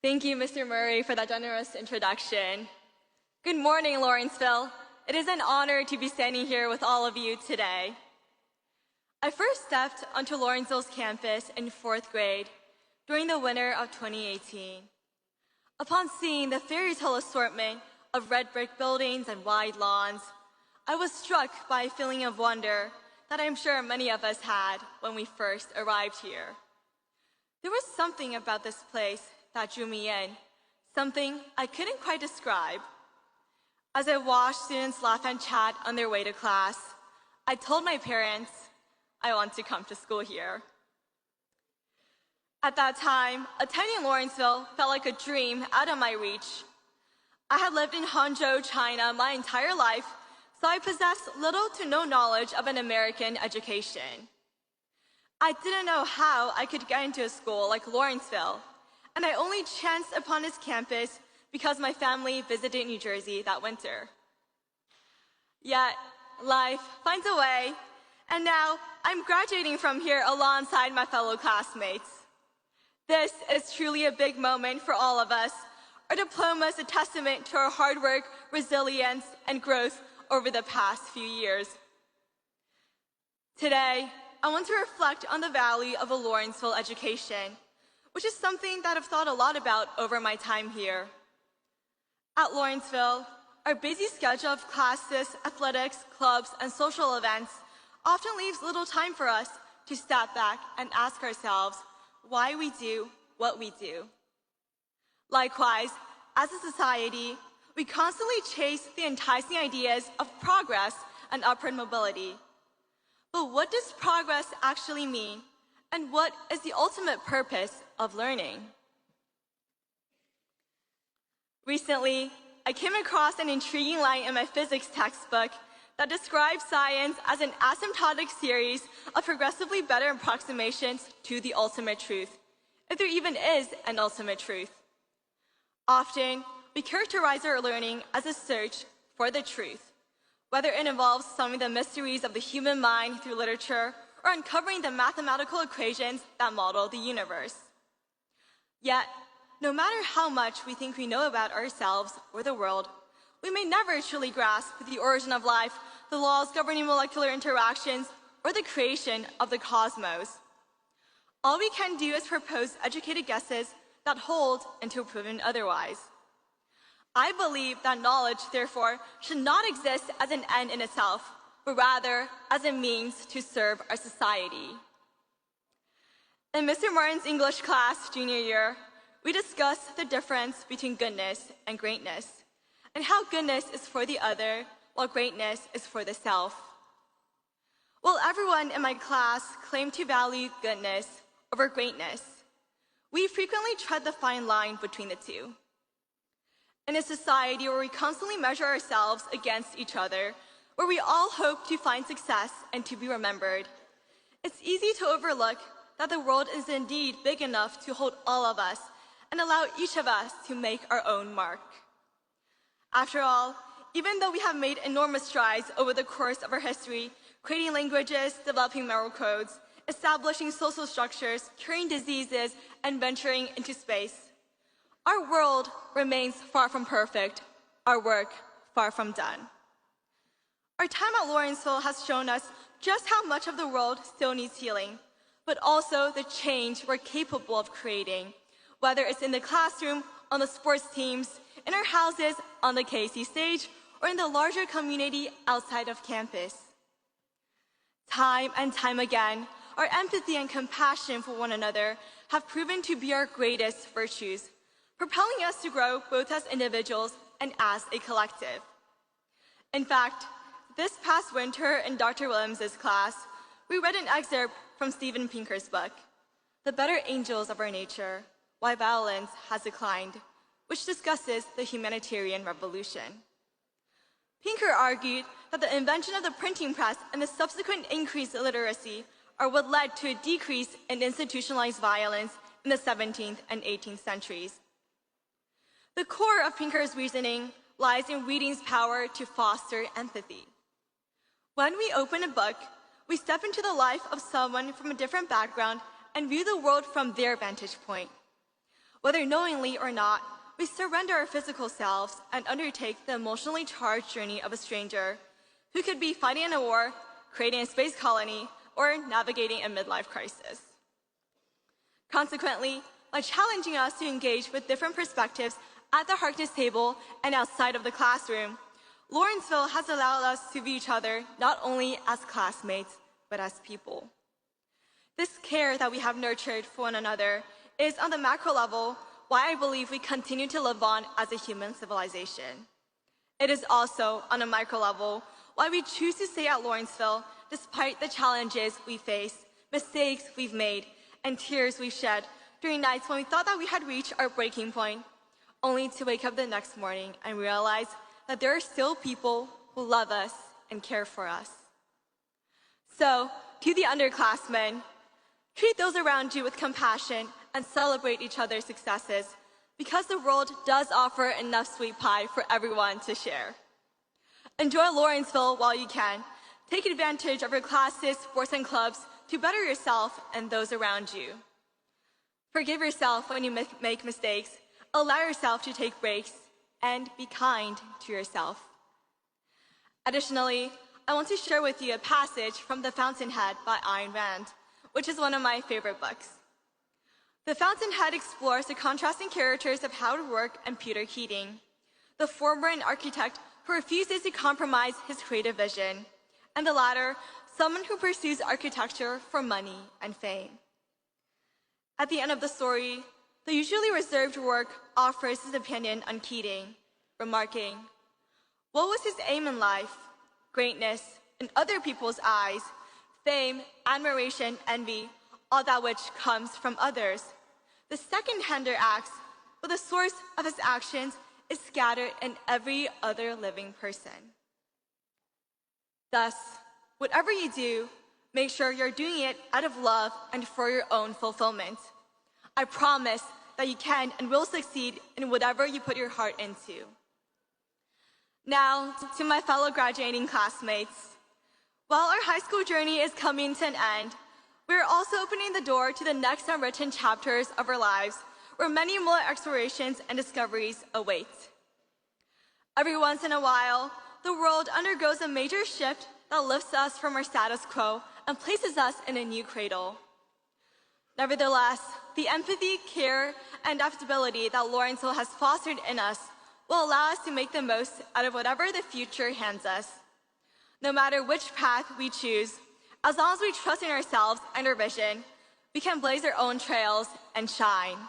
Thank you, Mr. Murray, for that generous introduction. Good morning, Lawrenceville. It is an honor to be standing here with all of you today. I first stepped onto Lawrenceville's campus in 4th grade during the winter of 2018. Upon seeing the fairy tale assortment of red brick buildings and wide lawns, I was struck by a feeling of wonder that I'm sure many of us had when we first arrived here. There was something about this place that drew me in, something I couldn't quite describe. As I watched students laugh and chat on their way to class, I told my parents, I want to come to school here. At that time, attending Lawrenceville felt like a dream out of my reach. I had lived in Hangzhou, China my entire life, so I possessed little to no knowledge of an American education. I didn't know how I could get into a school like Lawrenceville, and I only chanced upon its campus because my family visited New Jersey that winter. Yet, life finds a way, and now I'm graduating from here alongside my fellow classmates. This is truly a big moment for all of us. Our diploma is a testament to our hard work, resilience, and growth over the past few years. Today, I want to reflect on the value of a Lawrenceville education, which is something that I've thought a lot about over my time here. At Lawrenceville, our busy schedule of classes, athletics, clubs, and social events often leaves little time for us to step back and ask ourselves why we do what we do. Likewise, as a society, we constantly chase the enticing ideas of progress and upward mobility. But what does progress actually mean? And what is the ultimate purpose of learning? Recently, I came across an intriguing line in my physics textbook that describes science as an asymptotic series of progressively better approximations to the ultimate truth, if there even is an ultimate truth. Often, we characterize our learning as a search for the truth, whether it involves solving the mysteries of the human mind through literature or uncovering the mathematical equations that model the universe. Yet, no matter how much we think we know about ourselves or the world, we may never truly grasp the origin of life, the laws governing molecular interactions, or the creation of the cosmos. All we can do is propose educated guesses that hold until proven otherwise. I believe that knowledge, therefore, should not exist as an end in itself, but rather as a means to serve our society. In Mr. Martin's English class junior year, we discussed the difference between goodness and greatness, and how goodness is for the other, while greatness is for the self. While everyone in my class claimed to value goodness over greatness, we frequently tread the fine line between the two. In a society where we constantly measure ourselves against each other, where we all hope to find success and to be remembered, it's easy to overlook that the world is indeed big enough to hold all of us and allow each of us to make our own mark. After all, even though we have made enormous strides over the course of our history, creating languages, developing moral codes, establishing social structures, curing diseases, and venturing into space, our world remains far from perfect, our work far from done. Our time at Lawrenceville has shown us just how much of the world still needs healing, but also the change we're capable of creating, whether it's in the classroom, on the sports teams, in our houses, on the KC stage, or in the larger community outside of campus. Time and time again, our empathy and compassion for one another have proven to be our greatest virtues, propelling us to grow both as individuals and as a collective. In fact, this past winter in Dr. Williams' class, we read an excerpt from Steven Pinker's book, The Better Angels of Our Nature, Why Violence Has Declined, which discusses the humanitarian revolution. Pinker argued that the invention of the printing press and the subsequent increase in literacy are what led to a decrease in institutionalized violence in the 17th and 18th centuries. The core of Pinker's reasoning lies in reading's power to foster empathy. When we open a book, we step into the life of someone from a different background and view the world from their vantage point. Whether knowingly or not, we surrender our physical selves and undertake the emotionally charged journey of a stranger who could be fighting in a war, creating a space colony, or navigating a midlife crisis. Consequently, by challenging us to engage with different perspectives at the Harkness table and outside of the classroom, Lawrenceville has allowed us to view each other not only as classmates, but as people. This care that we have nurtured for one another is, on the macro level, why I believe we continue to live on as a human civilization. It is also, on a micro level, why we choose to stay at Lawrenceville despite the challenges we face, mistakes we've made, and tears we've shed during nights when we thought that we had reached our breaking point, only to wake up the next morning and realize that there are still people who love us and care for us. So, to the underclassmen, treat those around you with compassion and celebrate each other's successes, because the world does offer enough sweet pie for everyone to share. Enjoy Lawrenceville while you can. Take advantage of your classes, sports, and clubs to better yourself and those around you. Forgive yourself when you make mistakes, allow yourself to take breaks, and be kind to yourself. Additionally, I want to share with you a passage from The Fountainhead by Ayn Rand, which is one of my favorite books. The Fountainhead explores the contrasting characters of Howard Roark and Peter Keating, the former an architect who refuses to compromise his creative vision, and the latter, someone who pursues architecture for money and fame. At the end of the story, the usually reserved Roark offers his opinion on Keating, remarking, "What was his aim in life? Greatness in other people's eyes, fame, admiration, envy, all that which comes from others. The second-hander acts, but the source of his actions is scattered in every other living person." Thus, whatever you do, make sure you're doing it out of love and for your own fulfillment. I promise that you can and will succeed in whatever you put your heart into. Now, to my fellow graduating classmates, while our high school journey is coming to an end, we are also opening the door to the next unwritten chapters of our lives, where many more explorations and discoveries await. Every once in a while, the world undergoes a major shift that lifts us from our status quo and places us in a new cradle. Nevertheless, the empathy, care, and adaptability that Lawrenceville has fostered in us will allow us to make the most out of whatever the future hands us. No matter which path we choose, as long as we trust in ourselves and our vision, we can blaze our own trails and shine.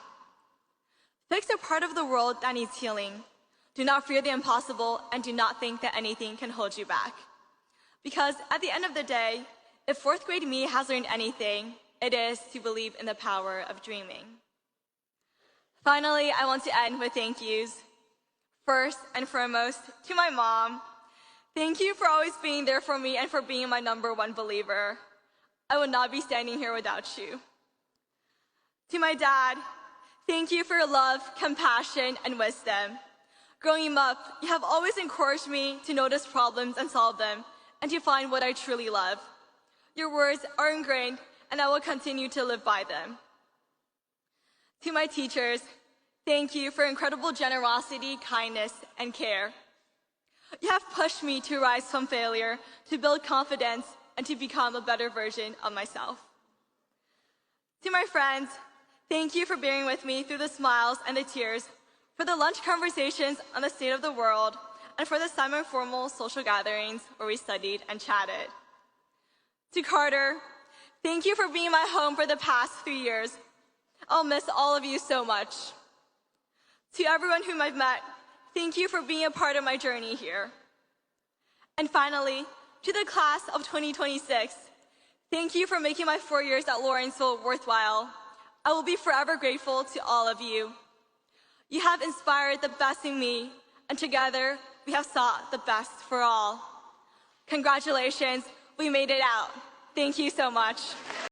Fix a part of the world that needs healing. Do not fear the impossible, and do not think that anything can hold you back. Because at the end of the day, if fourth grade me has learned anything, it is to believe in the power of dreaming. Finally, I want to end with thank yous. First and foremost, to my mom. Thank you for always being there for me and for being my #1 believer. I would not be standing here without you. To my dad, thank you for your love, compassion, and wisdom. Growing up, you have always encouraged me to notice problems and solve them, and to find what I truly love. Your words are ingrained, and I will continue to live by them. To my teachers, thank you for incredible generosity, kindness, and care. You have pushed me to rise from failure, to build confidence, and to become a better version of myself. To my friends, thank you for bearing with me through the smiles and the tears, for the lunch conversations on the state of the world, and for the semi-formal social gatherings where we studied and chatted. To Carter, thank you for being my home for the past 3 years. I'll miss all of you so much. To everyone whom I've met, thank you for being a part of my journey here. And finally, to the class of 2026, thank you for making my 4 years at Lawrenceville worthwhile. I will be forever grateful to all of you. You have inspired the best in me, and together we have sought the best for all. Congratulations, we made it out. Thank you so much.